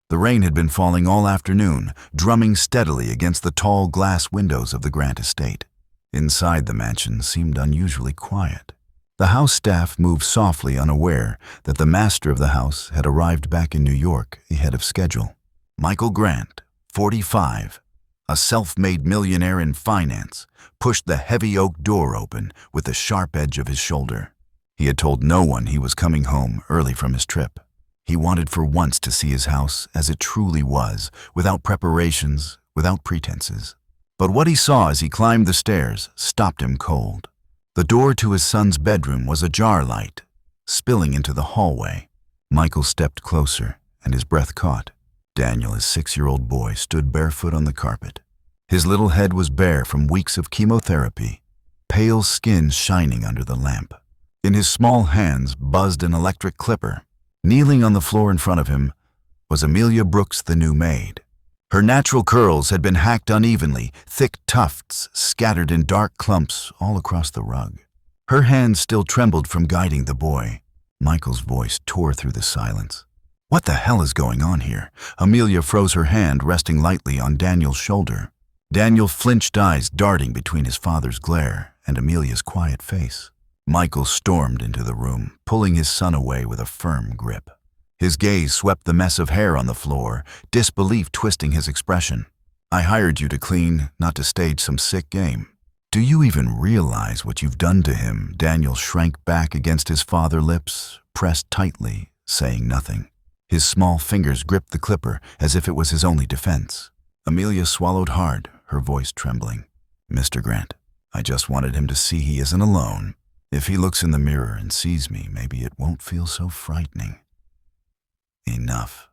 The rain had been falling all afternoon, drumming steadily against the tall glass windows of the Grant estate. Inside the mansion seemed unusually quiet. The house staff moved softly, unaware that the master of the house had arrived back in New York ahead of schedule. Michael Grant, 45, a self-made millionaire in finance, pushed the heavy oak door open with the sharp edge of his shoulder. He had told no one he was coming home early from his trip. He wanted for once to see his house as it truly was, without preparations, without pretenses. But what he saw as he climbed the stairs stopped him cold. The door to his son's bedroom was ajar light, spilling into the hallway. Michael stepped closer, and his breath caught. Daniel, his 6-year-old boy, stood barefoot on the carpet. His little head was bare from weeks of chemotherapy, pale skin shining under the lamp. In his small hands buzzed an electric clipper. Kneeling on the floor in front of him was Amelia Brooks, the new maid. Her natural curls had been hacked unevenly, thick tufts scattered in dark clumps all across the rug. Her hand still trembled from guiding the boy. Michael's voice tore through the silence. "What the hell is going on here?" Amelia froze her hand, resting lightly on Daniel's shoulder. Daniel flinched, eyes darting between his father's glare and Amelia's quiet face. Michael stormed into the room, pulling his son away with a firm grip. His gaze swept the mess of hair on the floor, disbelief twisting his expression. "I hired you to clean, not to stage some sick game. Do you even realize what you've done to him?" Daniel shrank back against his father's lips, pressed tightly, saying nothing. His small fingers gripped the clipper as if it was his only defense. Amelia swallowed hard, her voice trembling. "Mr. Grant, I just wanted him to see he isn't alone. If he looks in the mirror and sees me, maybe it won't feel so frightening." Enough.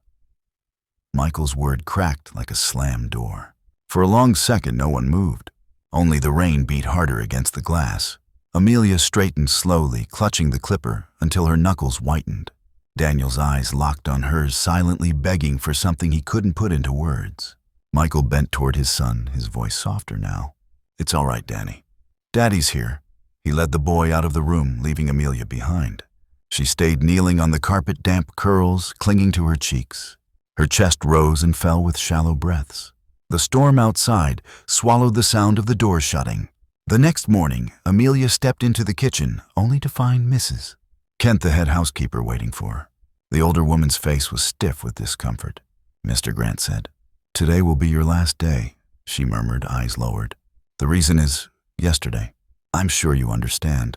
Michael's word cracked like a slammed door. For a long second, no one moved. Only the rain beat harder against the glass. Amelia straightened slowly, clutching the clipper until her knuckles whitened. Daniel's eyes locked on hers, silently begging for something he couldn't put into words. Michael bent toward his son, his voice softer now. "It's all right, Danny. Daddy's here." He led the boy out of the room, leaving Amelia behind. She stayed kneeling on the carpet, damp curls clinging to her cheeks. Her chest rose and fell with shallow breaths. The storm outside swallowed the sound of the door shutting. The next morning, Amelia stepped into the kitchen, only to find Mrs. Kent, the head housekeeper, waiting for her. The older woman's face was stiff with discomfort. "Mr. Grant said, 'Today will be your last day,'" she murmured, eyes lowered. "The reason is yesterday. I'm sure you understand."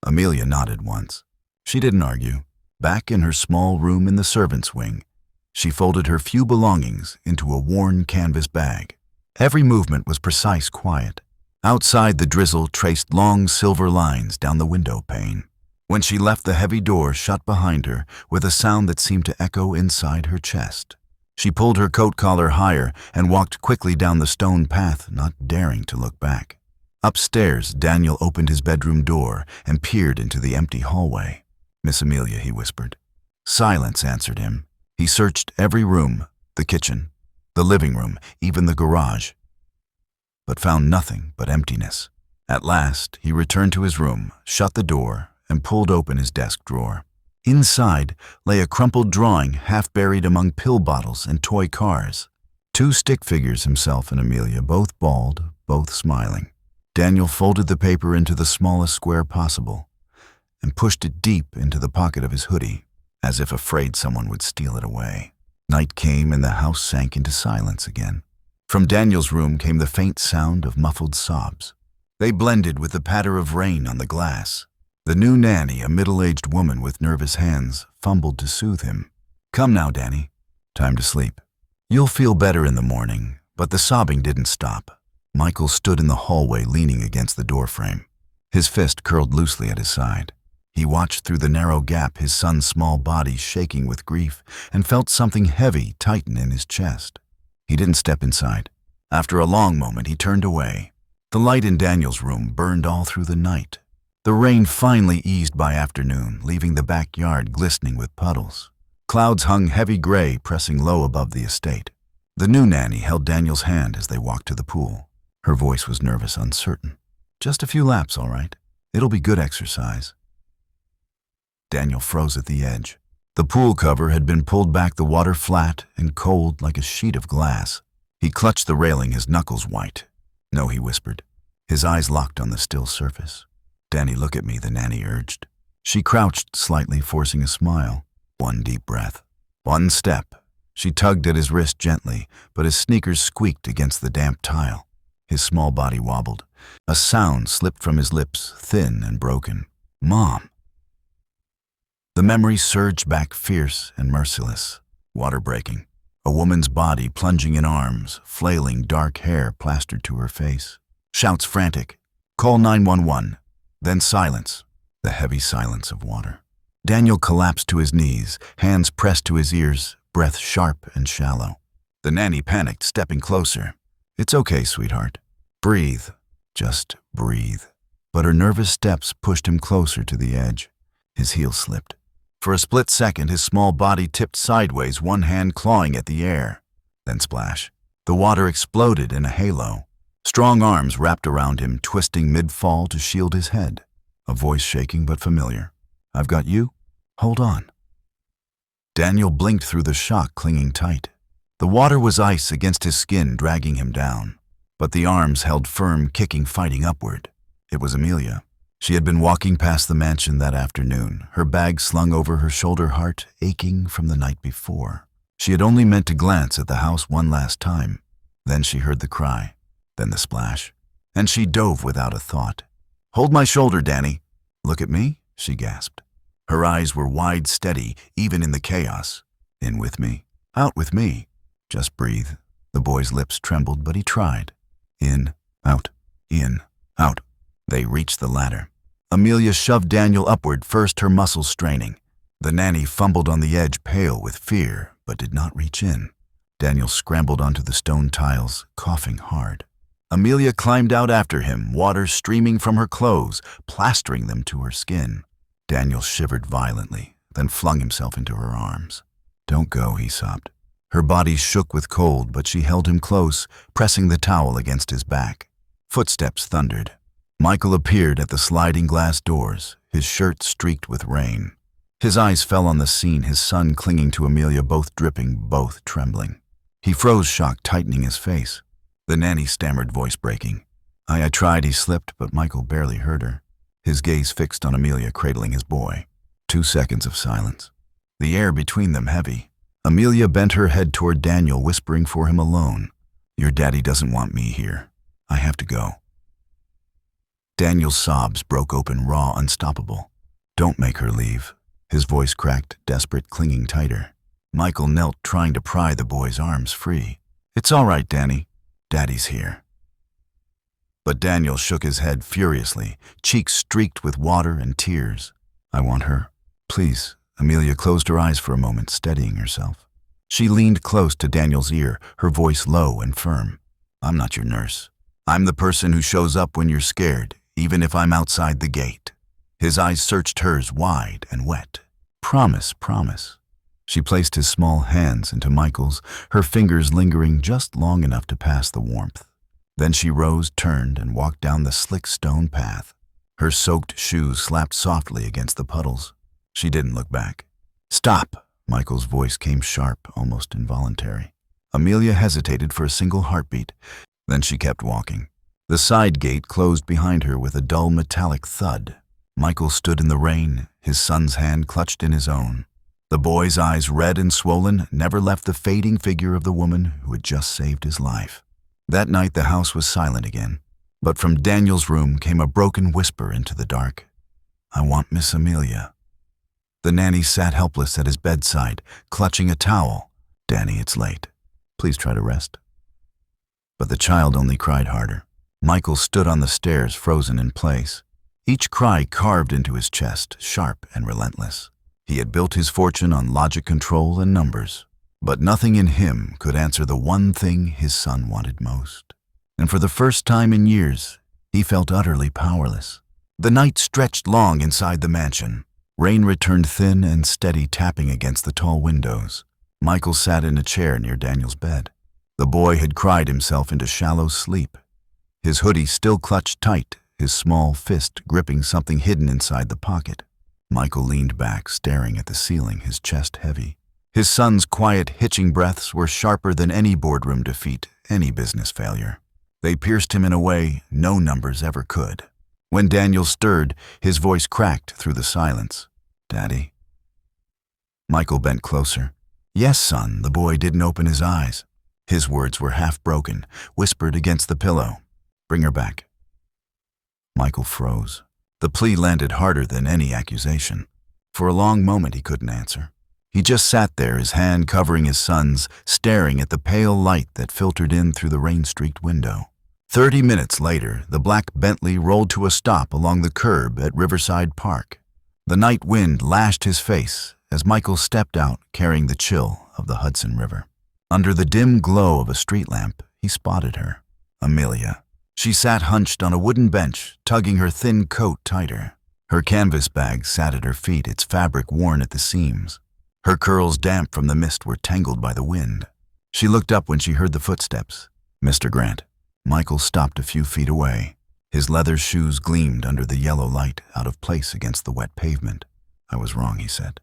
Amelia nodded once. She didn't argue. Back in her small room in the servants' wing, she folded her few belongings into a worn canvas bag. Every movement was precise, quiet. Outside, the drizzle traced long silver lines down the window pane. When she left, the heavy door shut behind her with a sound that seemed to echo inside her chest. She pulled her coat collar higher and walked quickly down the stone path, not daring to look back. Upstairs, Daniel opened his bedroom door and peered into the empty hallway. "Miss Amelia," he whispered. Silence answered him. He searched every room, the kitchen, the living room, even the garage, but found nothing but emptiness. At last, he returned to his room, shut the door, and pulled open his desk drawer. Inside lay a crumpled drawing half buried among pill bottles and toy cars. 2 stick figures, himself and Amelia, both bald, both smiling. Daniel folded the paper into the smallest square possible and pushed it deep into the pocket of his hoodie, as if afraid someone would steal it away. Night came and the house sank into silence again. From Daniel's room came the faint sound of muffled sobs. They blended with the patter of rain on the glass. The new nanny, a middle-aged woman with nervous hands, fumbled to soothe him. "Come now, Danny. Time to sleep. You'll feel better in the morning." But the sobbing didn't stop. Michael stood in the hallway, leaning against the doorframe, his fist curled loosely at his side. He watched through the narrow gap, his son's small body shaking with grief, and felt something heavy tighten in his chest. He didn't step inside. After a long moment, he turned away. The light in Daniel's room burned all through the night. The rain finally eased by afternoon, leaving the backyard glistening with puddles. Clouds hung heavy gray, pressing low above the estate. The new nanny held Daniel's hand as they walked to the pool. Her voice was nervous, uncertain. "Just a few laps, all right? It'll be good exercise." Daniel froze at the edge. The pool cover had been pulled back, the water flat and cold like a sheet of glass. He clutched the railing, his knuckles white. "No," he whispered, his eyes locked on the still surface. "Danny, look at me," the nanny urged. She crouched slightly, forcing a smile. One deep breath. One step. She tugged at his wrist gently, but his sneakers squeaked against the damp tile. His small body wobbled. A sound slipped from his lips, thin and broken. "Mom." The memory surged back, fierce and merciless. Water breaking. A woman's body plunging in arms, flailing dark hair plastered to her face. Shouts frantic. "Call 911. Then silence. The heavy silence of water. Daniel collapsed to his knees, hands pressed to his ears, breath sharp and shallow. The nanny panicked, stepping closer. "It's okay, sweetheart. Breathe. Just breathe." But her nervous steps pushed him closer to the edge. His heel slipped. For a split second, his small body tipped sideways, one hand clawing at the air. Then splash. The water exploded in a halo. Strong arms wrapped around him, twisting mid-fall to shield his head. A voice shaking but familiar. "I've got you. Hold on." Daniel blinked through the shock, clinging tight. The water was ice against his skin, dragging him down. But the arms held firm, kicking, fighting upward. It was Amelia. She had been walking past the mansion that afternoon, her bag slung over her shoulder, heart aching from the night before. She had only meant to glance at the house one last time. Then she heard the cry, then the splash, and she dove without a thought. "Hold my shoulder, Danny." "Look at me," she gasped. Her eyes were wide, steady, even in the chaos. "In with me. Out with me. Just breathe." The boy's lips trembled, but he tried. In, out, in, out. They reached the ladder. Amelia shoved Daniel upward, first, her muscles straining. The nanny fumbled on the edge, pale with fear, but did not reach in. Daniel scrambled onto the stone tiles, coughing hard. Amelia climbed out after him, water streaming from her clothes, plastering them to her skin. Daniel shivered violently, then flung himself into her arms. "Don't go," he sobbed. Her body shook with cold, but she held him close, pressing the towel against his back. Footsteps thundered. Michael appeared at the sliding glass doors, his shirt streaked with rain. His eyes fell on the scene, his son clinging to Amelia, both dripping, both trembling. He froze, shock tightening his face. The nanny stammered, voice breaking. I tried," he slipped, but Michael barely heard her. His gaze fixed on Amelia, cradling his boy. 2 seconds of silence. The air between them heavy. Amelia bent her head toward Daniel, whispering for him alone. "Your daddy doesn't want me here. I have to go." Daniel's sobs broke open, raw, unstoppable. "Don't make her leave." His voice cracked, desperate, clinging tighter. Michael knelt, trying to pry the boy's arms free. "It's all right, Danny. Daddy's here." But Daniel shook his head furiously, cheeks streaked with water and tears. "I want her. Please." Amelia closed her eyes for a moment, steadying herself. She leaned close to Daniel's ear, her voice low and firm. "I'm not your nurse. I'm the person who shows up when you're scared, even if I'm outside the gate." His eyes searched hers, wide and wet. "Promise, promise." She placed his small hands into Michael's, her fingers lingering just long enough to pass the warmth. Then she rose, turned, and walked down the slick stone path. Her soaked shoes slapped softly against the puddles. She didn't look back. "Stop!" Michael's voice came sharp, almost involuntary. Amelia hesitated for a single heartbeat. Then she kept walking. The side gate closed behind her with a dull metallic thud. Michael stood in the rain, his son's hand clutched in his own. The boy's eyes, red and swollen, never left the fading figure of the woman who had just saved his life. That night the house was silent again, but from Daniel's room came a broken whisper into the dark. "I want Miss Amelia." The nanny sat helpless at his bedside, clutching a towel. "Danny, it's late. Please try to rest." But the child only cried harder. Michael stood on the stairs, frozen in place. Each cry carved into his chest, sharp and relentless. He had built his fortune on logic, control, and numbers. But nothing in him could answer the one thing his son wanted most. And for the first time in years, he felt utterly powerless. The night stretched long inside the mansion. Rain returned thin and steady, tapping against the tall windows. Michael sat in a chair near Daniel's bed. The boy had cried himself into shallow sleep. His hoodie still clutched tight, his small fist gripping something hidden inside the pocket. Michael leaned back, staring at the ceiling, his chest heavy. His son's quiet, hitching breaths were sharper than any boardroom defeat, any business failure. They pierced him in a way no numbers ever could. When Daniel stirred, his voice cracked through the silence. "Daddy?" Michael bent closer. "Yes, son." The boy didn't open his eyes. His words were half-broken, whispered against the pillow. "Bring her back." Michael froze. The plea landed harder than any accusation. For a long moment he couldn't answer. He just sat there, his hand covering his son's, staring at the pale light that filtered in through the rain-streaked window. 30 minutes later, the black Bentley rolled to a stop along the curb at Riverside Park. The night wind lashed his face as Michael stepped out, carrying the chill of the Hudson River. Under the dim glow of a street lamp, he spotted her. Amelia. She sat hunched on a wooden bench, tugging her thin coat tighter. Her canvas bag sat at her feet, its fabric worn at the seams. Her curls, damp from the mist, were tangled by the wind. She looked up when she heard the footsteps. "Mr. Grant." Michael stopped a few feet away. His leather shoes gleamed under the yellow light, out of place against the wet pavement. "I was wrong," he said.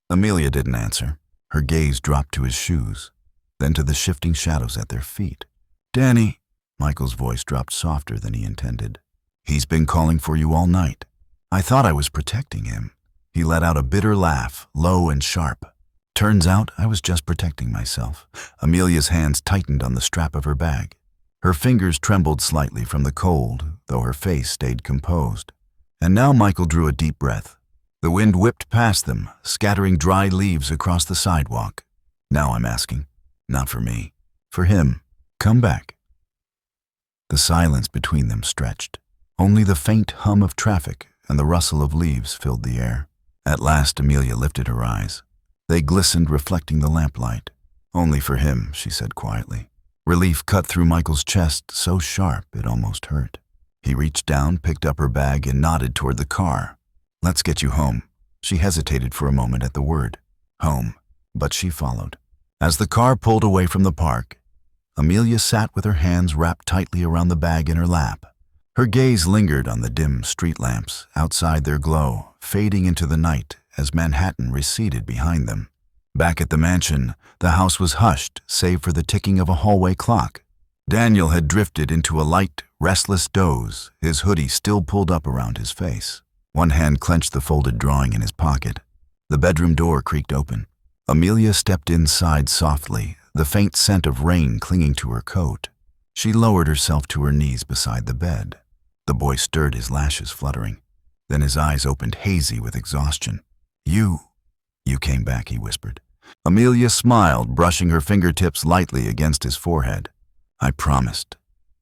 Amelia didn't answer. Her gaze dropped to his shoes, then to the shifting shadows at their feet. "Danny." Michael's voice dropped softer than he intended. "He's been calling for you all night. I thought I was protecting him." He let out a bitter laugh, low and sharp. "Turns out I was just protecting myself." Amelia's hands tightened on the strap of her bag. Her fingers trembled slightly from the cold, though her face stayed composed. And now Michael drew a deep breath. The wind whipped past them, scattering dry leaves across the sidewalk. "Now I'm asking. Not for me. For him. Come back." The silence between them stretched. Only the faint hum of traffic and the rustle of leaves filled the air. At last, Amelia lifted her eyes. They glistened, reflecting the lamplight. "Only for him," she said quietly. Relief cut through Michael's chest, so sharp it almost hurt. He reached down, picked up her bag, and nodded toward the car. "Let's get you home." She hesitated for a moment at the word. "Home." But she followed. As the car pulled away from the park, Amelia sat with her hands wrapped tightly around the bag in her lap. Her gaze lingered on the dim street lamps, outside their glow, fading into the night as Manhattan receded behind them. Back at the mansion, the house was hushed, save for the ticking of a hallway clock. Daniel had drifted into a light, restless doze, his hoodie still pulled up around his face. One hand clenched the folded drawing in his pocket. The bedroom door creaked open. Amelia stepped inside softly, the faint scent of rain clinging to her coat. She lowered herself to her knees beside the bed. The boy stirred, his lashes fluttering. Then his eyes opened hazy with exhaustion. You came back," he whispered. Amelia smiled, brushing her fingertips lightly against his forehead. "I promised."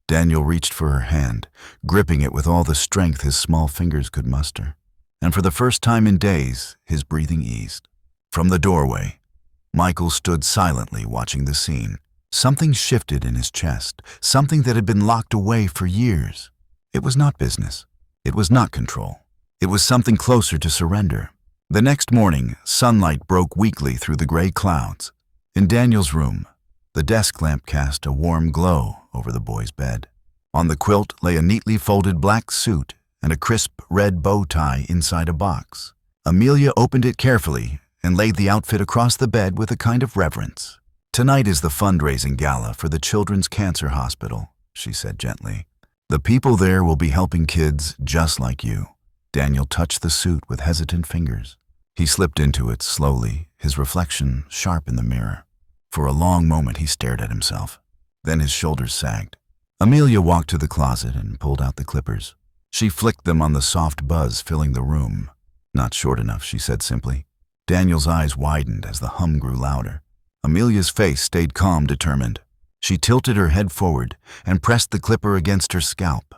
Daniel reached for her hand, gripping it with all the strength his small fingers could muster. And for the first time in days, his breathing eased. From the doorway, Michael stood silently watching the scene. Something shifted in his chest, something that had been locked away for years. It was not business. It was not control. It was something closer to surrender. The next morning, sunlight broke weakly through the gray clouds. In Daniel's room, the desk lamp cast a warm glow over the boy's bed. On the quilt lay a neatly folded black suit and a crisp red bow tie inside a box. Amelia opened it carefully and laid the outfit across the bed with a kind of reverence. "Tonight is the fundraising gala for the Children's Cancer Hospital," she said gently. "The people there will be helping kids just like you." Daniel touched the suit with hesitant fingers. He slipped into it slowly, his reflection sharp in the mirror. For a long moment he stared at himself. Then his shoulders sagged. Amelia walked to the closet and pulled out the clippers. She flicked them on the soft buzz filling the room. "Not short enough," she said simply. Daniel's eyes widened as the hum grew louder. Amelia's face stayed calm, determined. She tilted her head forward and pressed the clipper against her scalp.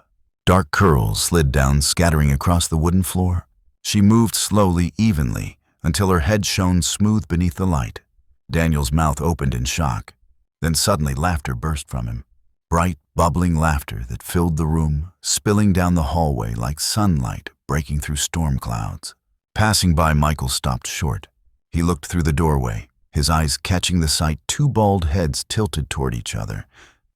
Dark curls slid down, scattering across the wooden floor. She moved slowly, evenly, until her head shone smooth beneath the light. Daniel's mouth opened in shock. Then suddenly laughter burst from him. Bright, bubbling laughter that filled the room, spilling down the hallway like sunlight breaking through storm clouds. Passing by, Michael stopped short. He looked through the doorway, his eyes catching the sight two bald heads tilted toward each other,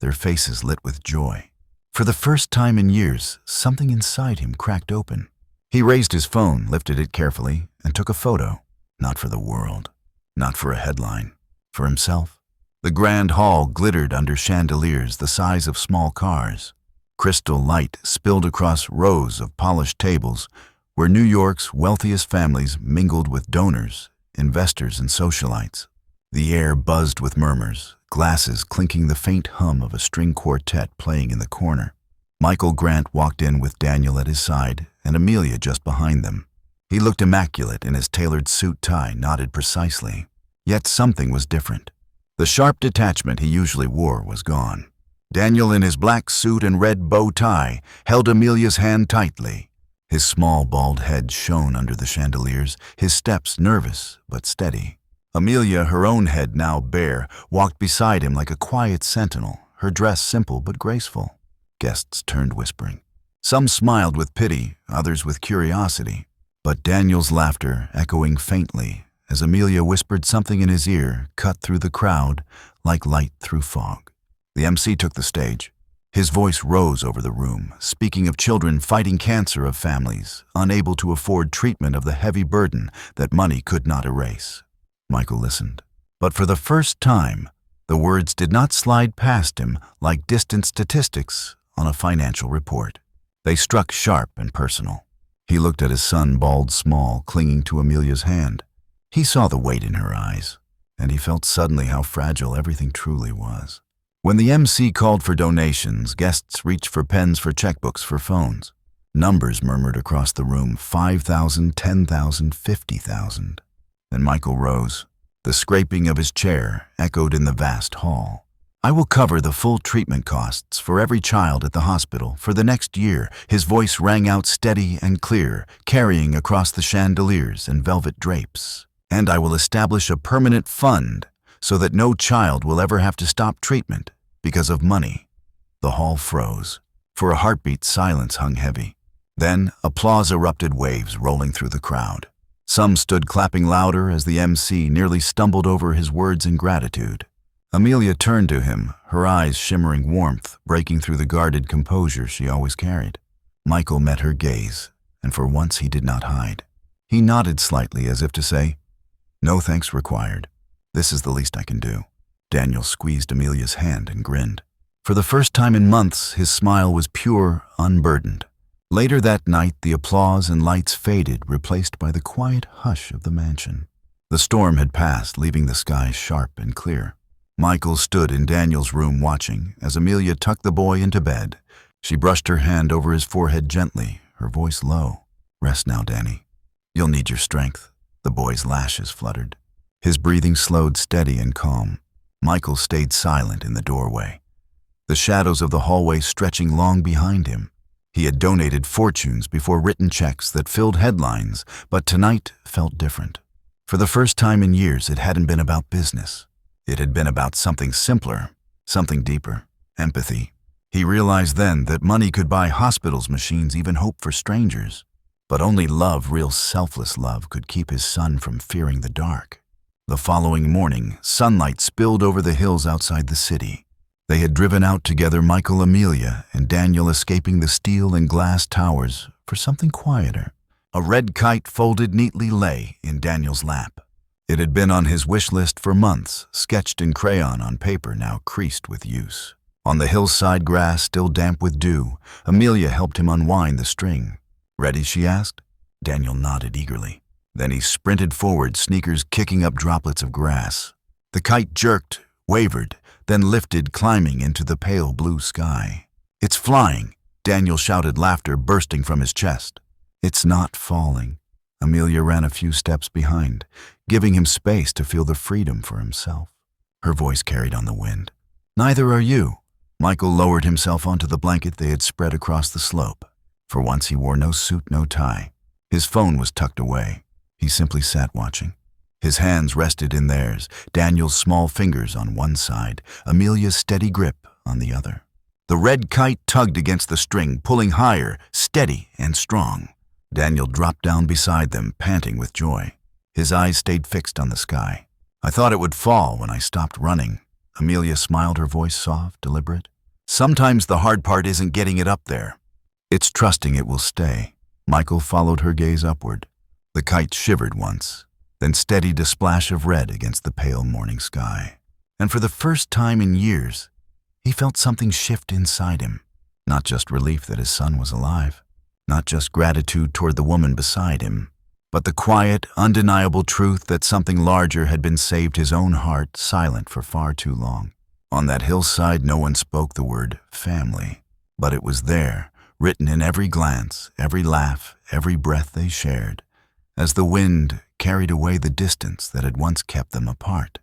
their faces lit with joy. For the first time in years, something inside him cracked open. He raised his phone, lifted it carefully, and took a photo, not for the world, not for a headline, for himself. The grand hall glittered under chandeliers the size of small cars. Crystal light spilled across rows of polished tables where New York's wealthiest families mingled with donors, investors, and socialites. The air buzzed with murmurs, glasses clinking, the faint hum of a string quartet playing in the corner. Michael Grant walked in with Daniel at his side and Amelia just behind them. He looked immaculate in his tailored suit tie knotted precisely. Yet something was different. The sharp detachment he usually wore was gone. Daniel, in his black suit and red bow tie, held Amelia's hand tightly. His small bald head shone under the chandeliers, his steps nervous but steady. Amelia, her own head now bare, walked beside him like a quiet sentinel, her dress simple but graceful. Guests turned whispering. Some smiled with pity, others with curiosity. But Daniel's laughter, echoing faintly as Amelia whispered something in his ear, cut through the crowd like light through fog. The MC took the stage. His voice rose over the room, speaking of children fighting cancer, of families unable to afford treatment, of the heavy burden that money could not erase. Michael listened. But for the first time, the words did not slide past him like distant statistics on a financial report. They struck sharp and personal. He looked at his son, bald, small, clinging to Amelia's hand. He saw the weight in her eyes, and he felt suddenly how fragile everything truly was. When the MC called for donations, guests reached for pens, for checkbooks, for phones. Numbers murmured across the room: 5,000, 10,000, 50,000. Then Michael rose. The scraping of his chair echoed in the vast hall. "I will cover the full treatment costs for every child at the hospital for the next year." His voice rang out steady and clear, carrying across the chandeliers and velvet drapes. "And I will establish a permanent fund so that no child will ever have to stop treatment because of money." The hall froze. For a heartbeat, silence hung heavy. Then applause erupted, waves rolling through the crowd. Some stood clapping louder as the MC nearly stumbled over his words in gratitude. Amelia turned to him, her eyes shimmering warmth, breaking through the guarded composure she always carried. Michael met her gaze, and for once he did not hide. He nodded slightly as if to say, "No thanks required. This is the least I can do." Daniel squeezed Amelia's hand and grinned. For the first time in months, his smile was pure, unburdened. Later that night, the applause and lights faded, replaced by the quiet hush of the mansion. The storm had passed, leaving the sky sharp and clear. Michael stood in Daniel's room watching as Amelia tucked the boy into bed. She brushed her hand over his forehead gently, her voice low. "Rest now, Danny. You'll need your strength." The boy's lashes fluttered. His breathing slowed, steady and calm. Michael stayed silent in the doorway, the shadows of the hallway stretching long behind him. He had donated fortunes before, written checks that filled headlines, but tonight felt different. For the first time in years, it hadn't been about business. It had been about something simpler, something deeper: empathy. He realized then that money could buy hospitals, machines, even hope for strangers. But only love, real selfless love, could keep his son from fearing the dark. The following morning, sunlight spilled over the hills outside the city. They had driven out together, Michael, Amelia, and Daniel, escaping the steel and glass towers for something quieter. A red kite folded neatly lay in Daniel's lap. It had been on his wish list for months, sketched in crayon on paper now creased with use. On the hillside grass, still damp with dew, Amelia helped him unwind the string. "Ready?" she asked. Daniel nodded eagerly. Then he sprinted forward, sneakers kicking up droplets of grass. The kite jerked, wavered, then lifted, climbing into the pale blue sky. "It's flying!" Daniel shouted, laughter bursting from his chest. "It's not falling." Amelia ran a few steps behind, giving him space to feel the freedom for himself. Her voice carried on the wind. "Neither are you." Michael lowered himself onto the blanket they had spread across the slope. For once he wore no suit, no tie. His phone was tucked away. He simply sat watching. His hands rested in theirs, Daniel's small fingers on one side, Amelia's steady grip on the other. The red kite tugged against the string, pulling higher, steady and strong. Daniel dropped down beside them, panting with joy. His eyes stayed fixed on the sky. "I thought it would fall when I stopped running." Amelia smiled, her voice soft, deliberate. "Sometimes the hard part isn't getting it up there. It's trusting it will stay." Michael followed her gaze upward. The kite shivered once, then steadied a splash of red against the pale morning sky. And for the first time in years, he felt something shift inside him. Not just relief that his son was alive, not just gratitude toward the woman beside him, but the quiet, undeniable truth that something larger had been saved his own heart silent for far too long. On that hillside, no one spoke the word family, but it was there, written in every glance, every laugh, every breath they shared, as the wind carried away the distance that had once kept them apart.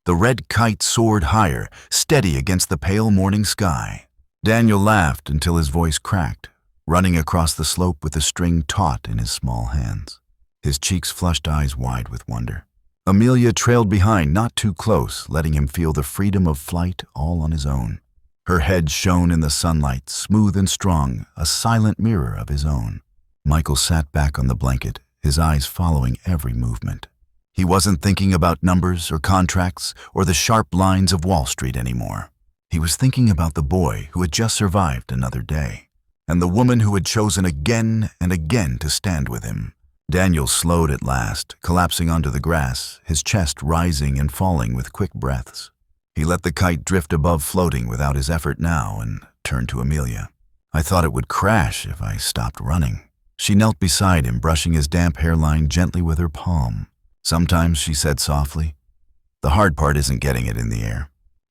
The red kite soared higher, steady against the pale morning sky. Daniel laughed until his voice cracked, running across the slope with the string taut in his small hands. His cheeks flushed, eyes wide with wonder. Amelia trailed behind, not too close, letting him feel the freedom of flight all on his own. Her head shone in the sunlight, smooth and strong, a silent mirror of his own. Michael sat back on the blanket, his eyes following every movement. He wasn't thinking about numbers or contracts or the sharp lines of Wall Street anymore. He was thinking about the boy who had just survived another day, and the woman who had chosen again and again to stand with him. Daniel slowed at last, collapsing onto the grass, his chest rising and falling with quick breaths. He let the kite drift above, floating without his effort now, and turned to Amelia. "I thought it would crash if I stopped running." She knelt beside him, brushing his damp hairline gently with her palm. "Sometimes," she said softly, "the hard part isn't getting it in the air.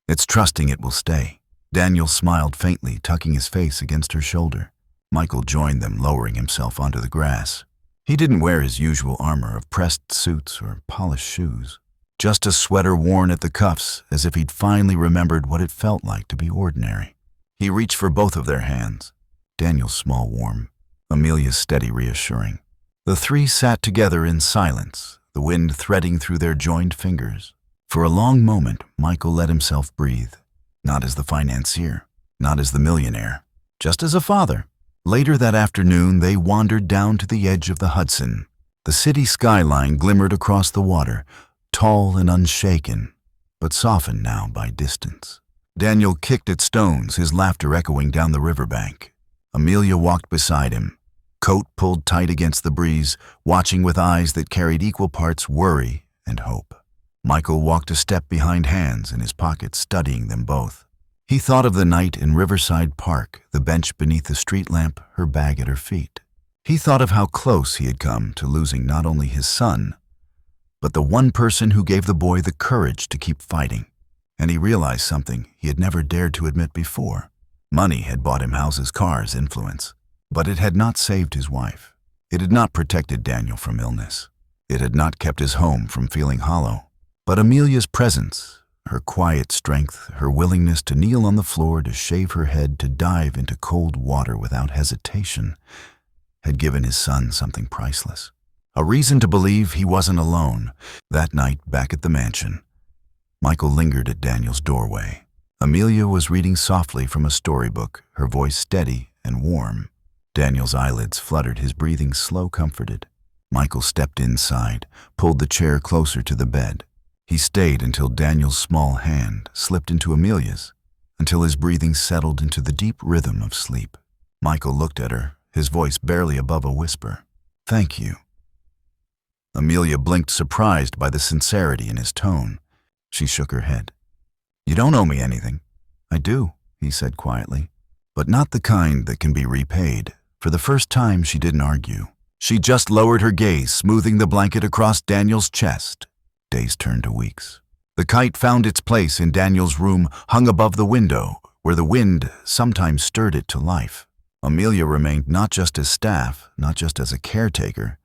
It's trusting it will stay." Daniel smiled faintly, tucking his face against her shoulder. Michael joined them, lowering himself onto the grass. He didn't wear his usual armor of pressed suits or polished shoes, just a sweater worn at the cuffs, as if he'd finally remembered what it felt like to be ordinary. He reached for both of their hands, Daniel's small, warm, Amelia's steady, reassuring. The three sat together in silence, the wind threading through their joined fingers. For a long moment, Michael let himself breathe, not as the financier, not as the millionaire, just as a father. Later that afternoon, they wandered down to the edge of the Hudson. The city skyline glimmered across the water, tall and unshaken, but softened now by distance. Daniel kicked at stones, his laughter echoing down the riverbank. Amelia walked beside him, coat pulled tight against the breeze, watching with eyes that carried equal parts worry and hope. Michael walked a step behind, hands in his pockets, studying them both. He thought of the night in Riverside Park, the bench beneath the street lamp, her bag at her feet. He thought of how close he had come to losing not only his son, but the one person who gave the boy the courage to keep fighting. And he realized something he had never dared to admit before. Money had bought him houses, cars, influence, but it had not saved his wife. It had not protected Daniel from illness. It had not kept his home from feeling hollow. But Amelia's presence, her quiet strength, her willingness to kneel on the floor, to shave her head, to dive into cold water without hesitation, had given his son something priceless. A reason to believe he wasn't alone. That night, back at the mansion, Michael lingered at Daniel's doorway. Amelia was reading softly from a storybook, her voice steady and warm. Daniel's eyelids fluttered, his breathing slow, comforted. Michael stepped inside, pulled the chair closer to the bed. He stayed until Daniel's small hand slipped into Amelia's, until his breathing settled into the deep rhythm of sleep. Michael looked at her, his voice barely above a whisper. "Thank you." Amelia blinked, surprised by the sincerity in his tone. She shook her head. "You don't owe me anything." "I do," he said quietly, "but not the kind that can be repaid." For the first time, she didn't argue. She just lowered her gaze, smoothing the blanket across Daniel's chest. Days turned to weeks. The kite found its place in Daniel's room, hung above the window, where the wind sometimes stirred it to life. Amelia remained not just as staff, not just as a caretaker,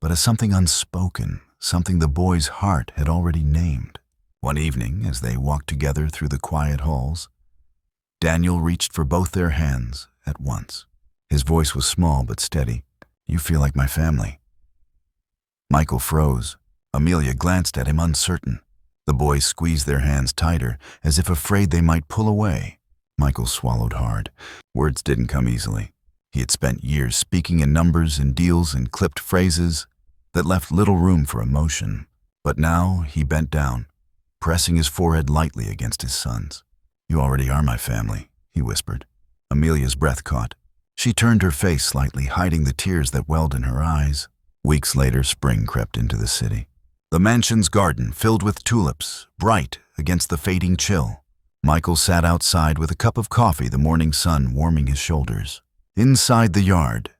but as something unspoken, something the boy's heart had already named. One evening, as they walked together through the quiet halls, Daniel reached for both their hands at once. His voice was small but steady. "You feel like my family." Michael froze. Amelia glanced at him, uncertain. The boys squeezed their hands tighter, as if afraid they might pull away. Michael swallowed hard. Words didn't come easily. He had spent years speaking in numbers and deals and clipped phrases that left little room for emotion. But now he bent down, pressing his forehead lightly against his son's. "You already are my family," he whispered. Amelia's breath caught. She turned her face slightly, hiding the tears that welled in her eyes. Weeks later, spring crept into the city. The mansion's garden filled with tulips, bright against the fading chill. Michael sat outside with a cup of coffee, the morning sun warming his shoulders. Inside the yard,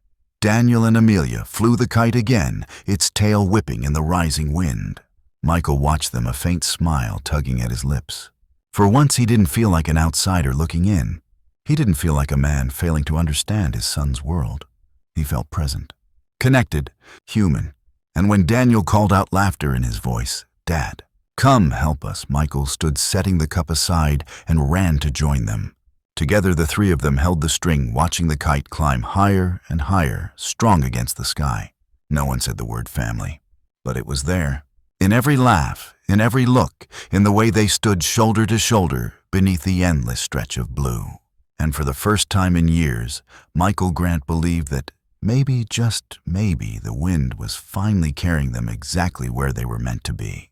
Daniel and Amelia flew the kite again, its tail whipping in the rising wind. Michael watched them, a faint smile tugging at his lips. For once, he didn't feel like an outsider looking in. He didn't feel like a man failing to understand his son's world. He felt present, connected, human. And when Daniel called out, laughter in his voice, "Dad, come help us," Michael stood, setting the cup aside, and ran to join them. Together, the three of them held the string, watching the kite climb higher and higher, strong against the sky. No one said the word family, but it was there. In every laugh, in every look, in the way they stood shoulder to shoulder beneath the endless stretch of blue. And for the first time in years, Michael Grant believed that maybe, just maybe, the wind was finally carrying them exactly where they were meant to be.